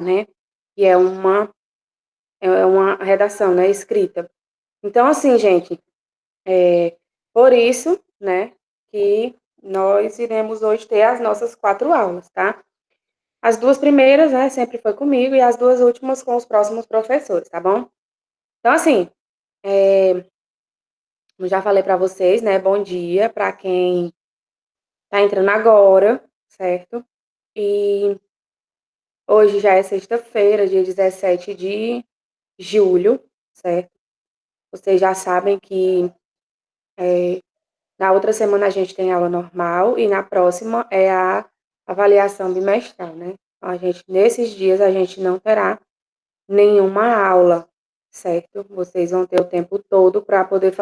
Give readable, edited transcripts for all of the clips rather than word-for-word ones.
né? Que é uma redação, né? Escrita. Então, assim, gente, por isso, né? Que nós iremos hoje ter as nossas 4 aulas, tá? As 2 primeiras, né? Sempre foi comigo e as 2 últimas com os próximos professores, tá bom? Então, assim, eu já falei para vocês, né? Bom dia para quem tá entrando agora, certo? E hoje já é sexta-feira, dia 17 de julho, certo? Vocês já sabem que na outra semana a gente tem aula normal e na próxima é a avaliação bimestral, né? Então, nesses dias a gente não terá nenhuma aula, certo? Vocês vão ter o tempo todo para poder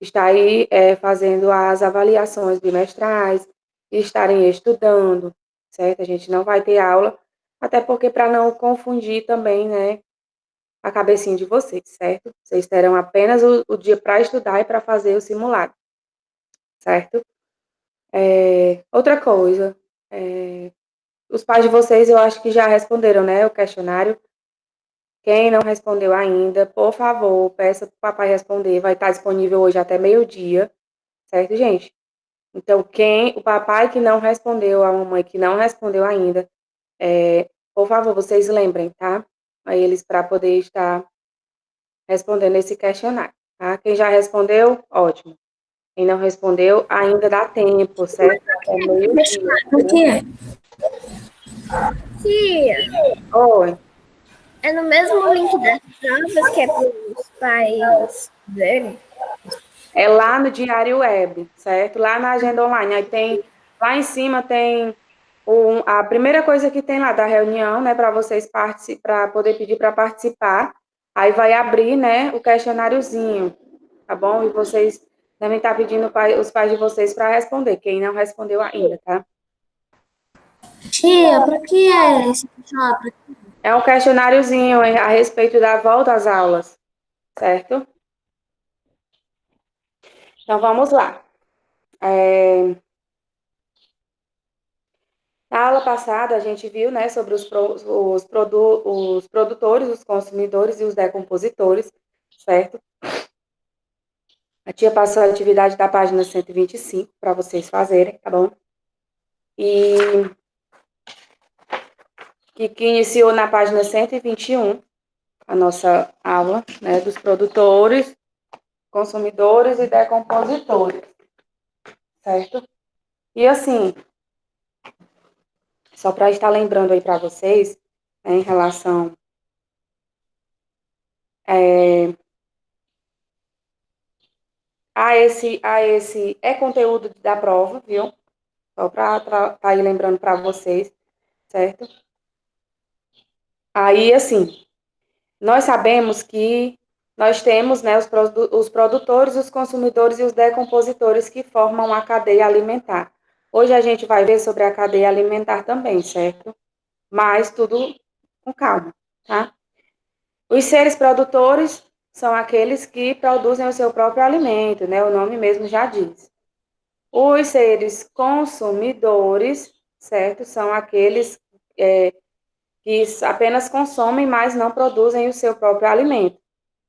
estar aí fazendo as avaliações bimestrais e estarem estudando, certo? A gente não vai ter aula, até porque para não confundir também, né, a cabecinha de vocês, certo? Vocês terão apenas o dia para estudar e para fazer o simulado, certo? Outra coisa, os pais de vocês eu acho que já responderam, né, o questionário. Quem não respondeu ainda, por favor, peça para o papai responder. Vai estar disponível hoje até meio-dia, certo, gente? Então, o papai que não respondeu, a mamãe que não respondeu ainda, por favor, vocês lembrem, tá? A eles para poder estar respondendo esse questionário, tá? Quem já respondeu, ótimo. Quem não respondeu, ainda dá tempo, certo? Até meio-dia, tá Por bom? quê? Tia, Oi. é no mesmo link das provas que é para os pais verem? É lá no Diário Web, certo? Lá na agenda online. Lá em cima tem a primeira coisa que tem lá da reunião, né, para vocês para poder pedir para participar. Aí vai abrir, né, o questionáriozinho, tá bom? E vocês devem estar pedindo os pais de vocês para responder, quem não respondeu ainda, tá? Tia, para que é esse shopping? É um questionáriozinho a respeito da volta às aulas, certo? Então vamos lá. Na aula passada, a gente viu, né, sobre os produtores, os consumidores e os decompositores, certo? A tia passou a atividade da página 125 para vocês fazerem, tá bom? E que iniciou na página 121, a nossa aula, né, dos produtores, consumidores e decompositores, certo? E assim, só para estar lembrando aí para vocês, né, em relação a esse conteúdo da prova, viu? Só para ir lembrando para vocês, certo? Aí, assim, nós sabemos que nós temos, né, os produtores, os consumidores e os decompositores que formam a cadeia alimentar. Hoje a gente vai ver sobre a cadeia alimentar também, certo? Mas tudo com calma, tá? Os seres produtores são aqueles que produzem o seu próprio alimento, né? O nome mesmo já diz. Os seres consumidores, certo? São aqueles que apenas consomem, mas não produzem o seu próprio alimento,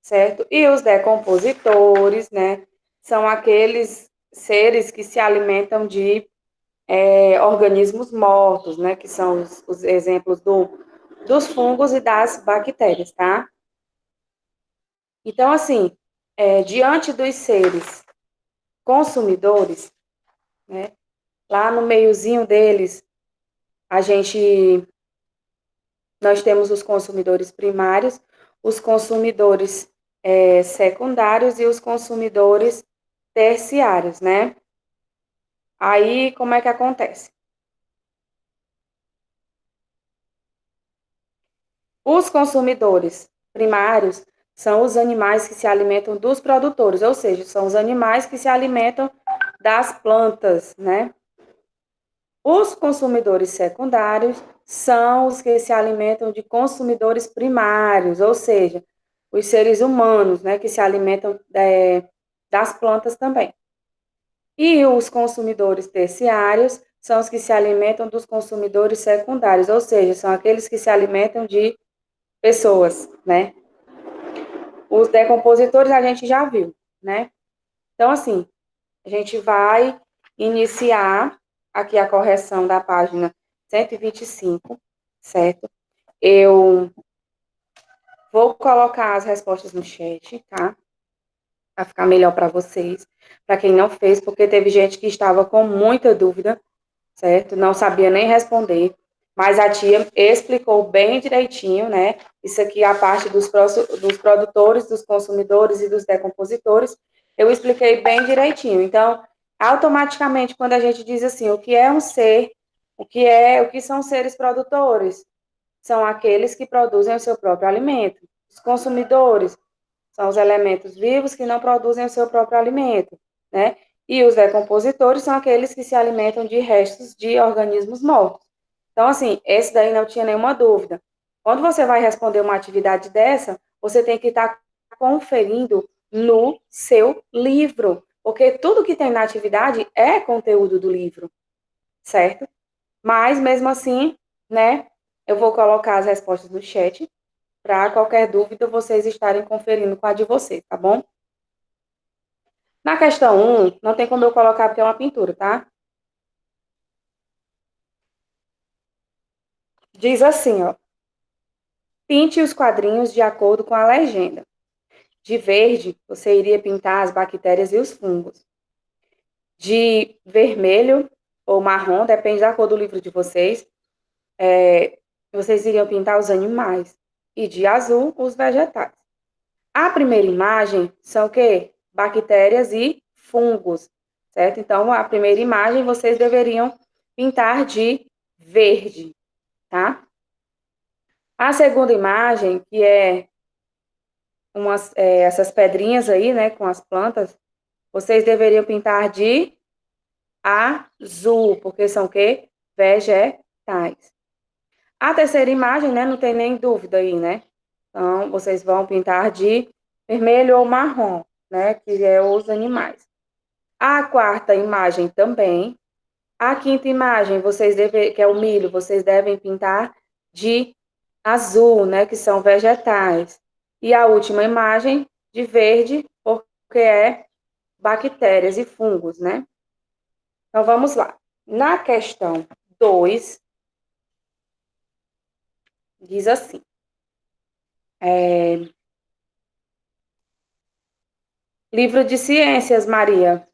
certo? E os decompositores, né? São aqueles seres que se alimentam de organismos mortos, né? Que são os exemplos dos fungos e das bactérias, tá? Então, assim, diante dos seres consumidores, né? Lá no meiozinho deles, a gente nós temos os consumidores primários, os consumidores secundários e os consumidores terciários, né? Aí, como é que acontece? Os consumidores primários são os animais que se alimentam dos produtores, ou seja, são os animais que se alimentam das plantas, né? Os consumidores secundários são os que se alimentam de consumidores primários, ou seja, os seres humanos, né, que se alimentam das plantas também. E os consumidores terciários são os que se alimentam dos consumidores secundários, ou seja, são aqueles que se alimentam de pessoas, né? Os decompositores a gente já viu, né? Então, assim, a gente vai iniciar aqui a correção da página 125, certo? Eu vou colocar as respostas no chat, tá? Para ficar melhor para vocês, para quem não fez, porque teve gente que estava com muita dúvida, certo? Não sabia nem responder, mas a tia explicou bem direitinho, né? Isso aqui é a parte dos produtores, dos consumidores e dos decompositores. Eu expliquei bem direitinho. Então, automaticamente, quando a gente diz assim, o que é um ser, o que são seres produtores? São aqueles que produzem o seu próprio alimento. Os consumidores são os elementos vivos que não produzem o seu próprio alimento, né? E os decompositores são aqueles que se alimentam de restos de organismos mortos. Então, assim, esse daí não tinha nenhuma dúvida. Quando você vai responder uma atividade dessa, você tem que estar conferindo no seu livro, porque tudo que tem na atividade é conteúdo do livro, certo? Mas, mesmo assim, né, eu vou colocar as respostas no chat para qualquer dúvida vocês estarem conferindo com a de vocês, tá bom? Na questão 1, não tem como eu colocar porque é uma pintura, tá? Diz assim, ó. Pinte os quadrinhos de acordo com a legenda. De verde, você iria pintar as bactérias e os fungos. De vermelho ou marrom, depende da cor do livro de vocês, vocês iriam pintar os animais. E de azul, os vegetais. A primeira imagem são o quê? Bactérias e fungos, certo? Então, a primeira imagem vocês deveriam pintar de verde, tá? A segunda imagem, que é essas pedrinhas aí, né, com as plantas, vocês deveriam pintar de azul, porque são o quê? Vegetais. A terceira imagem, né, não tem nem dúvida aí, né? Então, vocês vão pintar de vermelho ou marrom, né, que é os animais. A quarta imagem também. A quinta imagem, que é o milho, vocês devem pintar de azul, né, que são vegetais. E a última imagem de verde, porque é bactérias e fungos, né? Então vamos lá. Na questão 2 diz assim: livro de ciências, Maria.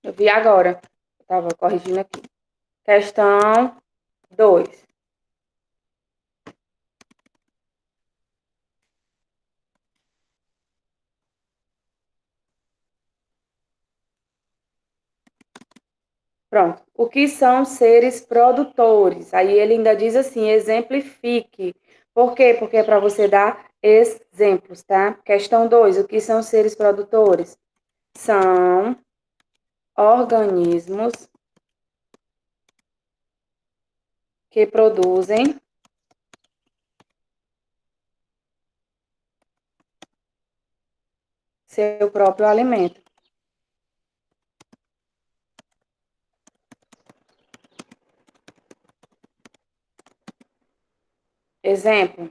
Eu vi agora. Estava corrigindo aqui. Questão 2. Pronto. O que são seres produtores? Aí ele ainda diz assim: exemplifique. Por quê? Porque é para você dar exemplos, tá? Questão 2. O que são seres produtores? São organismos que produzem seu próprio alimento. Exemplo: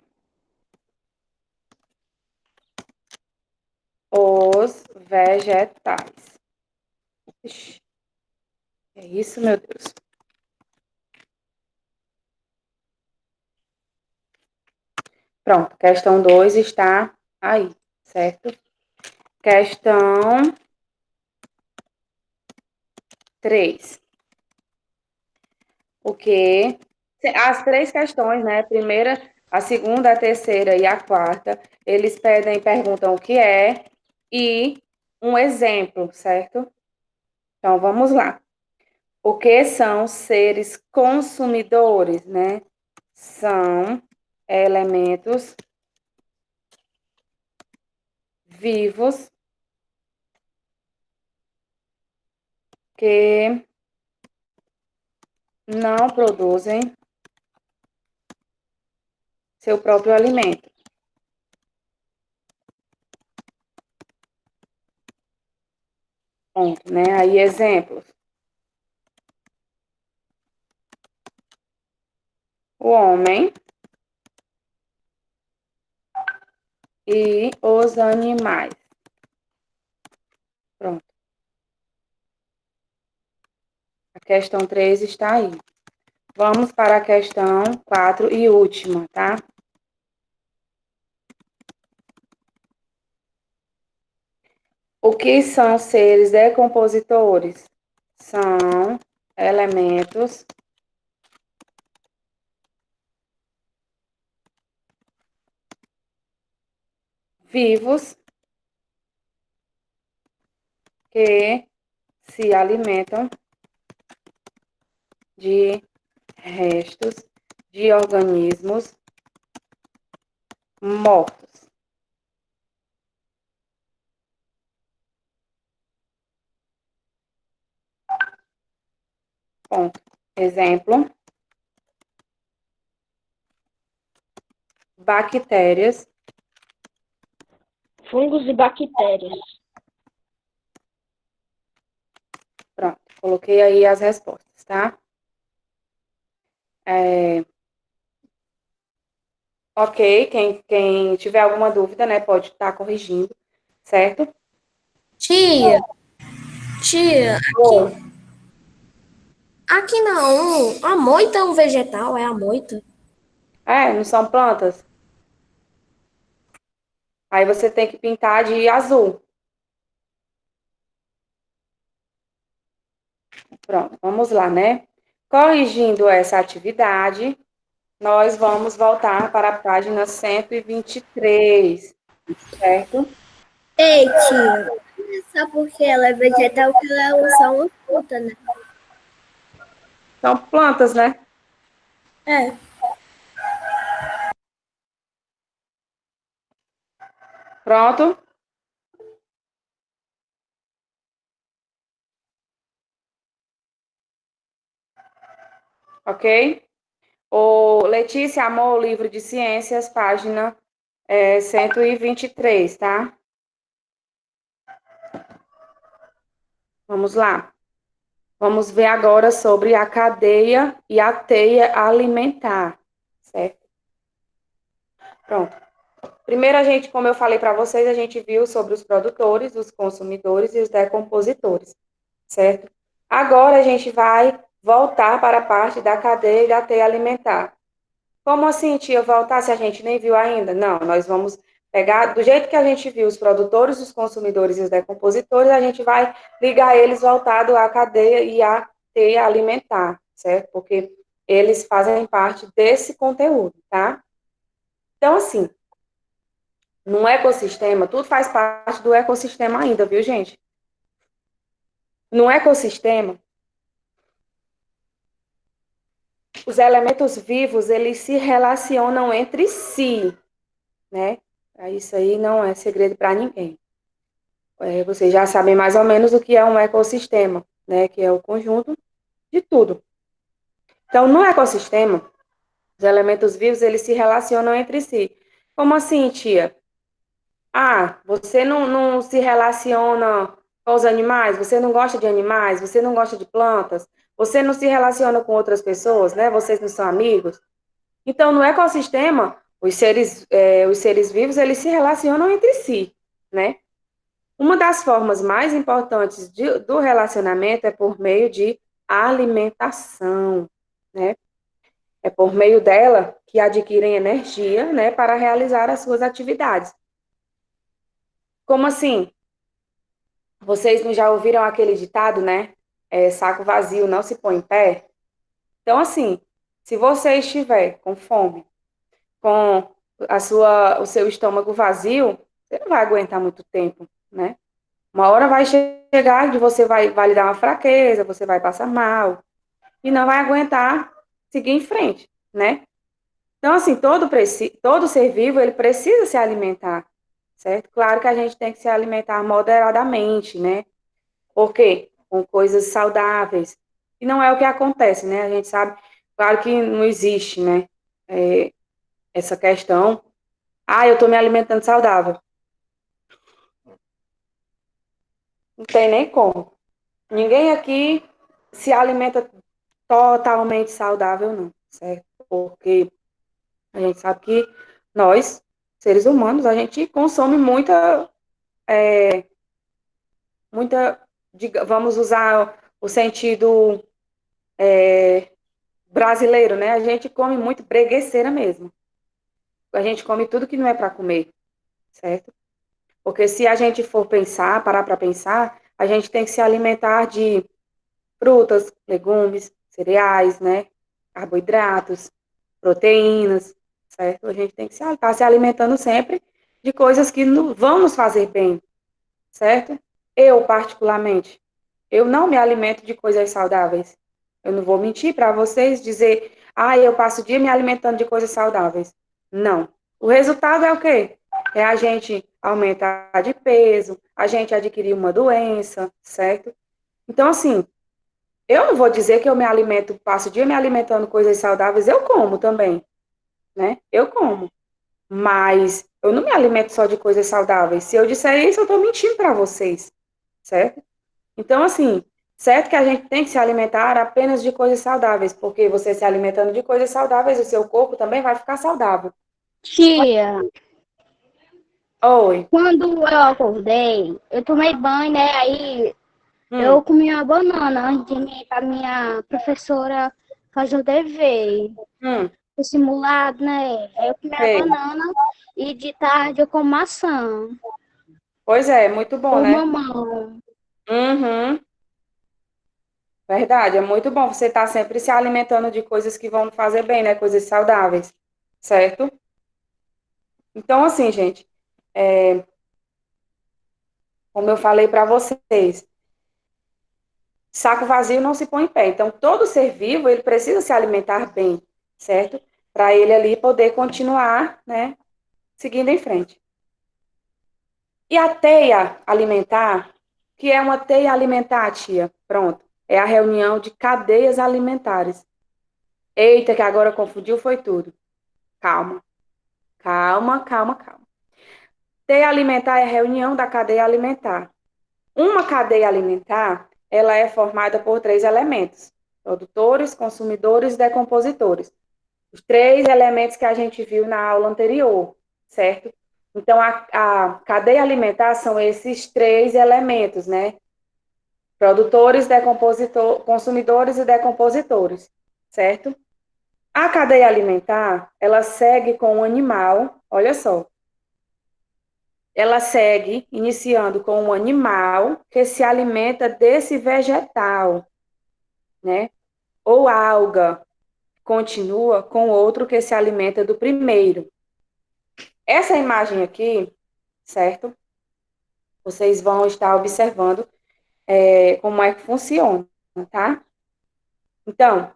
os vegetais. Ixi, é isso, meu Deus. Pronto, questão 2 está aí, certo? Questão 3. O que? As três questões, né? A primeira, a segunda, a terceira e a quarta, eles perguntam o que é e um exemplo, certo? Então, vamos lá. O que são seres consumidores, né? São elementos vivos que não produzem seu próprio alimento. Ponto, né? Aí, exemplos. o homem e os animais. Pronto. A questão 3 está aí. Vamos para a questão 4 e última, tá? O que são seres decompositores? São elementos vivos que se alimentam de restos de organismos mortos. Ponto. Exemplo: bactérias, Fungos e bactérias. pronto, coloquei aí as respostas, tá? Ok, quem tiver alguma dúvida, né, pode estar corrigindo, certo? Tia, Oi. aqui não. A moita é um vegetal, é a moita. Não são plantas? Aí você tem que pintar de azul. Pronto, vamos lá, né? Corrigindo essa atividade, nós vamos voltar para a página 123, certo? Ei, tia, não é só porque ela é vegetal que ela é só uma fruta, né? São plantas, né? É. Pronto? Ok? Letícia, amor, livro de ciências, página 123, tá? Vamos lá. Vamos ver agora sobre a cadeia e a teia alimentar, certo? Pronto. Primeiro, a gente, como eu falei para vocês, a gente viu sobre os produtores, os consumidores e os decompositores, certo? Agora a gente vai voltar para a parte da cadeia e da teia alimentar. Como assim, tia, voltar se a gente nem viu ainda? Não, nós vamos pegar, do jeito que a gente viu os produtores, os consumidores e os decompositores, a gente vai ligar eles voltado à cadeia e à teia alimentar, certo? Porque eles fazem parte desse conteúdo, tá? Então, assim, no ecossistema, tudo faz parte do ecossistema ainda, viu, gente? No ecossistema, os elementos vivos, eles se relacionam entre si, né? Isso aí não é segredo para ninguém. Vocês já sabem mais ou menos o que é um ecossistema, né? Que é o conjunto de tudo. Então, no ecossistema, os elementos vivos, eles se relacionam entre si. Como assim, tia? Você não se relaciona com os animais? Você não gosta de animais? Você não gosta de plantas? Você não se relaciona com outras pessoas, né? Vocês não são amigos? Então, no ecossistema, os seres vivos, eles se relacionam entre si, né? Uma das formas mais importantes do relacionamento é por meio de alimentação, né? É por meio dela que adquirem energia, né, para realizar as suas atividades. Como assim? Vocês não já ouviram aquele ditado, né? Saco vazio não se põe em pé? Então, assim, se você estiver com fome, com o seu estômago vazio, você não vai aguentar muito tempo, né? Uma hora vai chegar que você vai lhe dar uma fraqueza, você vai passar mal e não vai aguentar seguir em frente, né? Então, assim, todo ser vivo, ele precisa se alimentar, certo? Claro que a gente tem que se alimentar moderadamente, né? Por quê? Com coisas saudáveis. E não é o que acontece, né? A gente sabe, claro que não existe, né? É, essa questão, eu tô me alimentando saudável. Não tem nem como. Ninguém aqui se alimenta totalmente saudável, não, certo? porque a gente sabe que nós, seres humanos, a gente consome muita, vamos usar o sentido brasileiro, né? A gente come muito bregueceira mesmo. A gente come tudo que não é para comer, certo? Porque se a gente for pensar, parar para pensar, a gente tem que se alimentar de frutas, legumes, cereais, né? Carboidratos, proteínas, certo? A gente tem que estar se alimentando sempre de coisas que vão nos fazer bem, certo? Eu, particularmente, eu não me alimento de coisas saudáveis. Eu não vou mentir para vocês dizer, eu passo o dia me alimentando de coisas saudáveis. Não. O resultado é o quê? É a gente aumentar de peso, a gente adquirir uma doença, certo? Então, assim, eu não vou dizer que eu me alimento, passo o dia me alimentando coisas saudáveis, eu como também, né? Eu como. Mas eu não me alimento só de coisas saudáveis. Se eu disser isso, eu estou mentindo para vocês, certo? Então, assim, certo que a gente tem que se alimentar apenas de coisas saudáveis, porque você se alimentando de coisas saudáveis, o seu corpo também vai ficar saudável. Tia, Oi. quando eu acordei, eu tomei banho, né? Aí eu Hum, comi uma banana antes de ir para minha professora fazer o dever. hum, O simulado, né? Aí eu comi a sei. banana e de tarde eu como maçã. Pois é, muito bom, Ou né? mamão. Uhum, verdade, é muito bom você estar sempre se alimentando de coisas que vão fazer bem, né? Coisas saudáveis, certo? Então, assim, gente, como eu falei para vocês, saco vazio não se põe em pé. Então, todo ser vivo, ele precisa se alimentar bem, certo? Para ele ali poder continuar, né, seguindo em frente. E a teia alimentar, que é uma teia alimentar, tia? Pronto. É a reunião de cadeias alimentares. Eita, que agora confundiu foi tudo. Calma, calma, calma, calma. Teia alimentar é a reunião da cadeia alimentar. Uma cadeia alimentar, ela é formada por três elementos: produtores, consumidores e decompositores. Os três elementos que a gente viu na aula anterior, certo? Então, a cadeia alimentar são esses três elementos, né? Produtores, consumidores e decompositores, certo? A cadeia alimentar, ela segue com o animal, olha só, ela segue iniciando com um animal que se alimenta desse vegetal, né? Ou alga, continua com outro que se alimenta do primeiro. Essa imagem aqui, certo? Vocês vão estar observando como é que funciona, tá? Então,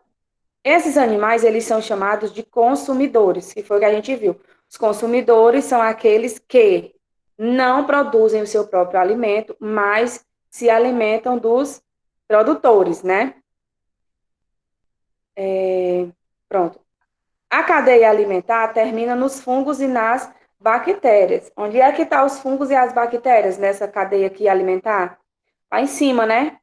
esses animais, eles são chamados de consumidores, que foi o que a gente viu. Os consumidores são aqueles que não produzem o seu próprio alimento, mas se alimentam dos produtores, né? Pronto. A cadeia alimentar termina nos fungos e nas bactérias. Onde é que estão os fungos e as bactérias nessa cadeia aqui alimentar? Lá em cima, né?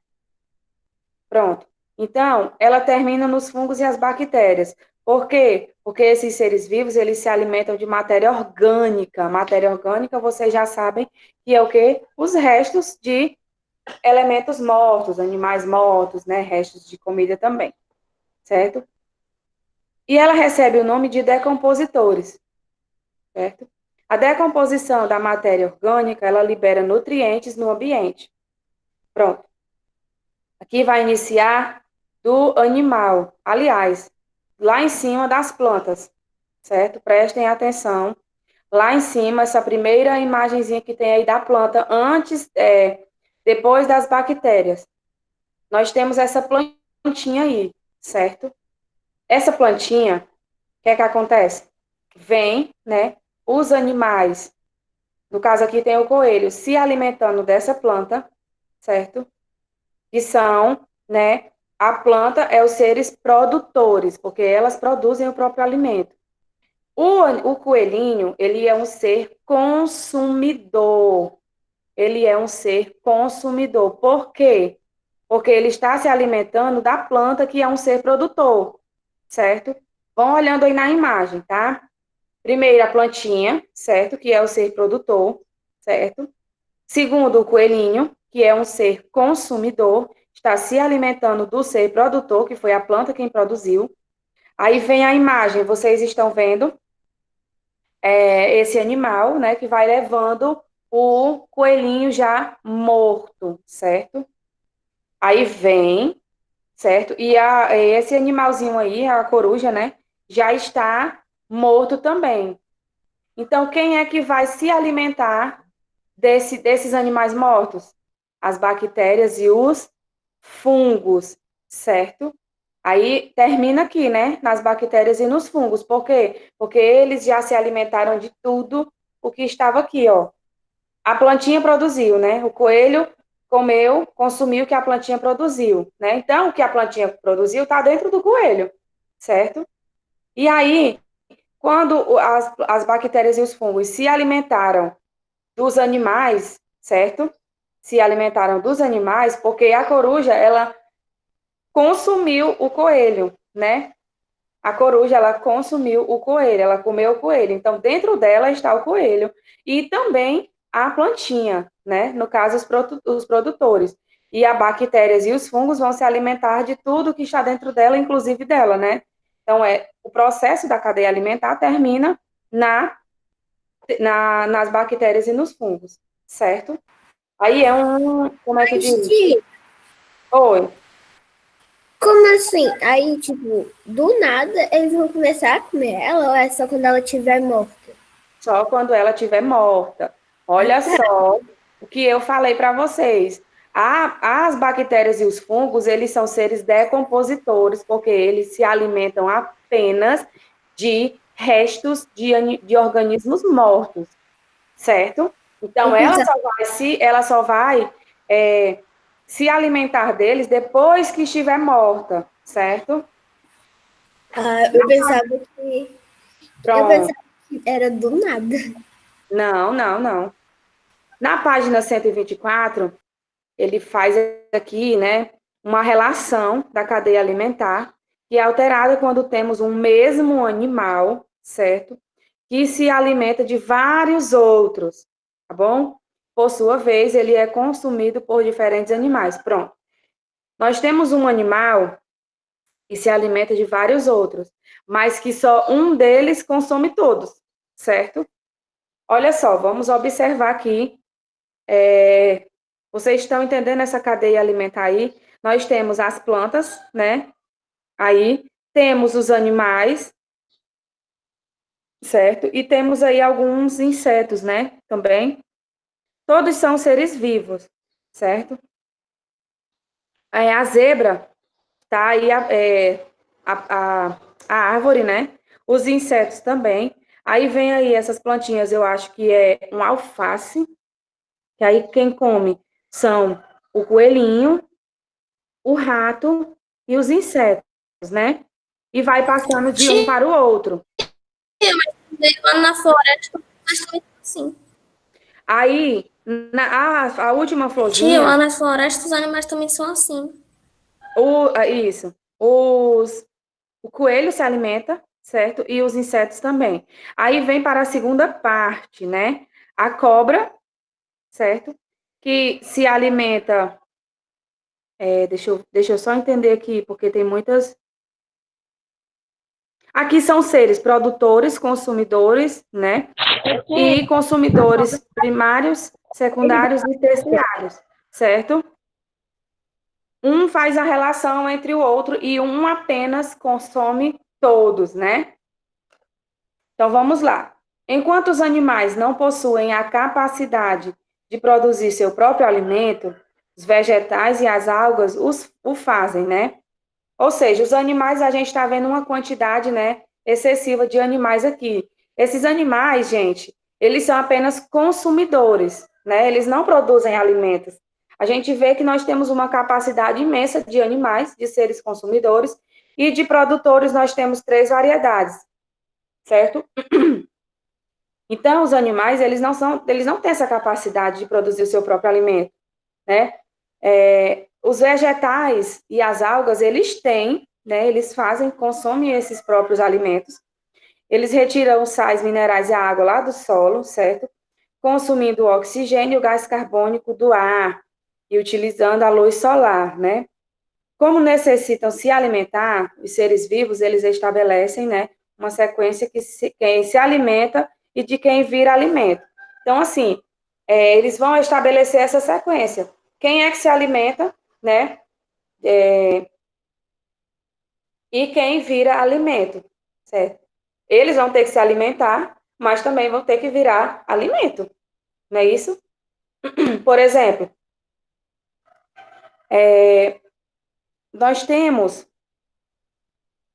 Pronto. Então, ela termina nos fungos e as bactérias. Por quê? Porque esses seres vivos, eles se alimentam de matéria orgânica. Matéria orgânica, vocês já sabem que é o quê? Os restos de elementos mortos, animais mortos, né? Restos de comida também, certo? E ela recebe o nome de decompositores, certo? A decomposição da matéria orgânica, ela libera nutrientes no ambiente. Pronto. Aqui vai iniciar do animal. Aliás, lá em cima das plantas, certo? Prestem atenção. Lá em cima, essa primeira imagenzinha que tem aí da planta, depois das bactérias. Nós temos essa plantinha aí, certo? Essa plantinha, o que é que acontece? Vem, né? Os animais, no caso aqui tem o coelho, se alimentando dessa planta, certo? Que são, né? A planta é os seres produtores, porque elas produzem o próprio alimento. O coelhinho, ele é um ser consumidor. Ele é um ser consumidor. Por quê? Porque ele está se alimentando da planta, que é um ser produtor, certo? Vão olhando aí na imagem, tá? Primeiro, a plantinha, certo? Que é o ser produtor, certo? Segundo, o coelhinho, que é um ser consumidor, está se alimentando do ser produtor, que foi a planta quem produziu. Aí vem a imagem, vocês estão vendo esse animal, né, que vai levando o coelhinho já morto, certo? Aí vem, certo? E esse animalzinho aí, a coruja, né, já está morto também. Então, quem é que vai se alimentar desses animais mortos? As bactérias e os fungos, certo? Aí termina aqui, né? Nas bactérias e nos fungos. Por quê? Porque eles já se alimentaram de tudo o que estava aqui, ó. A plantinha produziu, né? O coelho comeu, consumiu o que a plantinha produziu, né? Então, o que a plantinha produziu está dentro do coelho, certo? E aí, quando as bactérias e os fungos se alimentaram dos animais, certo? Se alimentaram dos animais, porque a coruja, ela consumiu o coelho, né? A coruja, ela consumiu o coelho, ela comeu o coelho. Então, dentro dela está o coelho e também a plantinha, né? No caso, os produtores. E as bactérias e os fungos vão se alimentar de tudo que está dentro dela, inclusive dela, né? Então, o processo da cadeia alimentar termina nas bactérias e nos fungos, certo? Aí como é que Mas, diz? tia, Oi, como assim? Aí, tipo, do nada eles vão começar a comer ela ou é só quando ela estiver morta? só quando ela estiver morta. Ah, Olha tá. só o que eu falei para vocês. As bactérias e os fungos, eles são seres decompositores, porque eles se alimentam apenas de restos de organismos mortos, certo? Então, Eu pensava, ela só vai é, se alimentar deles depois que estiver morta, certo? eu pensava que. Eu Pronto. pensava que era do nada. Não, não, não. Na página 124, ele faz aqui, né, uma relação da cadeia alimentar que é alterada quando temos um mesmo animal, certo? Que se alimenta de vários outros, tá bom? Por sua vez, ele é consumido por diferentes animais. Pronto. Nós temos um animal que se alimenta de vários outros, mas que só um deles consome todos, certo? Olha só, vamos observar aqui. Vocês estão entendendo essa cadeia alimentar aí? Nós temos as plantas, né? Aí temos os animais, certo? E temos aí alguns insetos, né? Também. Todos são seres vivos, certo? A zebra tá aí a, a, a árvore, né? Os insetos também. Aí vem aí essas plantinhas, eu acho que é um alface, que aí quem come são o coelhinho, o rato e os insetos, né? E vai passando de um Tinha, para o outro. mas lá na floresta, mas também assim. Aí, a última Tia, lá florzinha, nas florestas os animais também são assim. isso, o coelho se alimenta, certo? E os insetos também. Aí vem para a segunda parte, né? A cobra, certo? Que se alimenta. Deixa eu só entender aqui, porque tem muitas. Aqui são seres produtores, consumidores, né? E consumidores primários, secundários e terciários, certo? Um faz a relação entre o outro e um apenas consome todos, né? Então vamos lá. Enquanto os animais não possuem a capacidade de produzir seu próprio alimento, os vegetais e as algas o fazem, né? Ou seja, os animais, a gente está vendo uma quantidade, né, excessiva de animais aqui. Esses animais, gente, eles são apenas consumidores, né? Eles não produzem alimentos. A gente vê que nós temos uma capacidade imensa de animais, de seres consumidores, e de produtores nós temos três variedades, certo? Então, os animais, eles não têm essa capacidade de produzir o seu próprio alimento, né? Os vegetais e as algas, eles têm, né? Eles consomem esses próprios alimentos. Eles retiram os sais minerais e a água lá do solo, certo? Consumindo o oxigênio e o gás carbônico do ar e utilizando a luz solar, né? Como necessitam se alimentar, os seres vivos, eles estabelecem, né, uma sequência quem se alimenta e de quem vira alimento. Então, assim, eles vão estabelecer essa sequência. Quem é que se alimenta, né, e quem vira alimento, certo? Eles vão ter que se alimentar, mas também vão ter que virar alimento, não é isso? Por exemplo, nós temos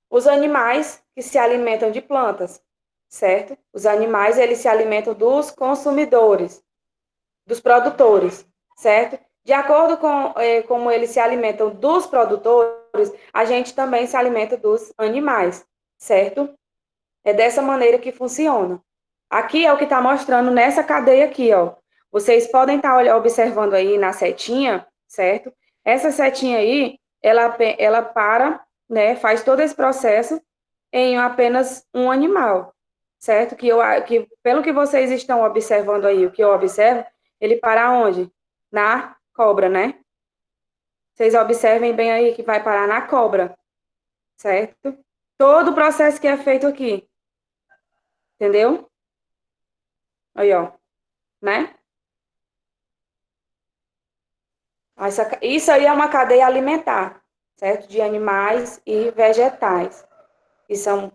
os animais que se alimentam de plantas, certo? Os animais, eles se alimentam dos consumidores, dos produtores, certo? De acordo com como eles se alimentam dos produtores, a gente também se alimenta dos animais, certo? É dessa maneira que funciona. Aqui é o que está mostrando nessa cadeia aqui, ó. Vocês podem estar observando aí na setinha, certo? Essa setinha aí, ela para, né, faz todo esse processo em apenas um animal, certo? Que pelo que vocês estão observando aí, o que eu observo, ele para onde? Na cobra, né? Vocês observem bem aí que vai parar na cobra, certo? Todo o processo que é feito aqui, entendeu? Aí, ó, né? Isso aí é uma cadeia alimentar, certo? De animais e vegetais, que são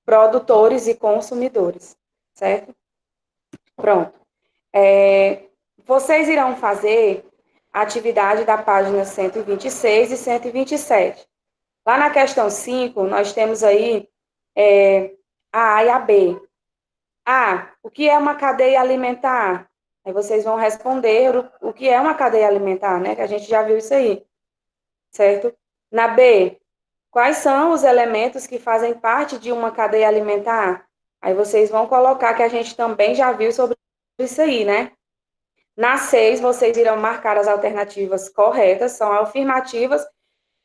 produtores e consumidores, certo? Pronto. Vocês irão fazer a atividade da página 126 e 127. Lá na questão 5, nós temos aí a A e a B. A, o que é uma cadeia alimentar? Aí vocês vão responder o que é uma cadeia alimentar, né? Que a gente já viu isso aí, certo? Na B, quais são os elementos que fazem parte de uma cadeia alimentar? Aí vocês vão colocar que a gente também já viu sobre isso aí, né? Na 6, vocês irão marcar as alternativas corretas, são afirmativas.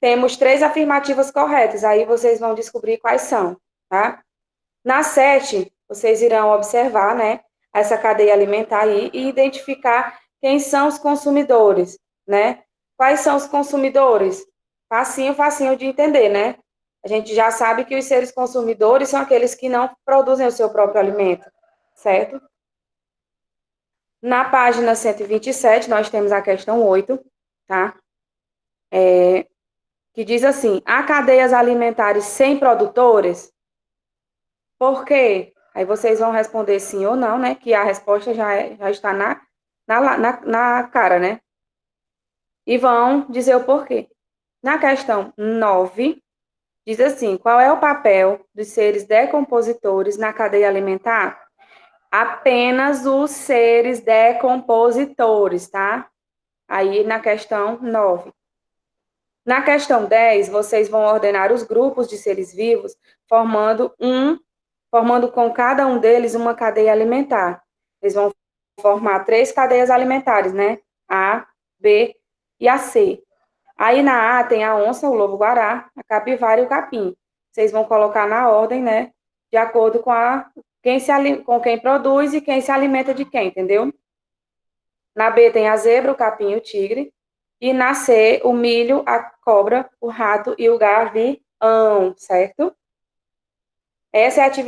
Temos 3 afirmativas corretas, aí vocês vão descobrir quais são, tá? Na 7, vocês irão observar, né, essa cadeia alimentar aí e identificar quem são os consumidores, né? Quais são os consumidores? Facinho, facinho de entender, né? A gente já sabe que os seres consumidores são aqueles que não produzem o seu próprio alimento, certo? Na página 127, nós temos a questão 8, tá? Que diz assim: há cadeias alimentares sem produtores? Por quê? Aí vocês vão responder sim ou não, né? Que a resposta já está na cara, né? E vão dizer o porquê. Na questão 9, diz assim: qual é o papel dos seres decompositores na cadeia alimentar? Apenas os seres decompositores, tá? Aí na questão 9. Na questão 10, vocês vão ordenar os grupos de seres vivos, formando com cada um deles uma cadeia alimentar. Eles vão formar 3 cadeias alimentares, né? A, B e a C. Aí na A tem a onça, o lobo-guará, a capivara e o capim. Vocês vão colocar na ordem, né? De acordo com com quem produz e quem se alimenta de quem, entendeu? Na B tem a zebra, o capim e o tigre. E na C, o milho, a cobra, o rato e o gavião, certo? Essa é a atividade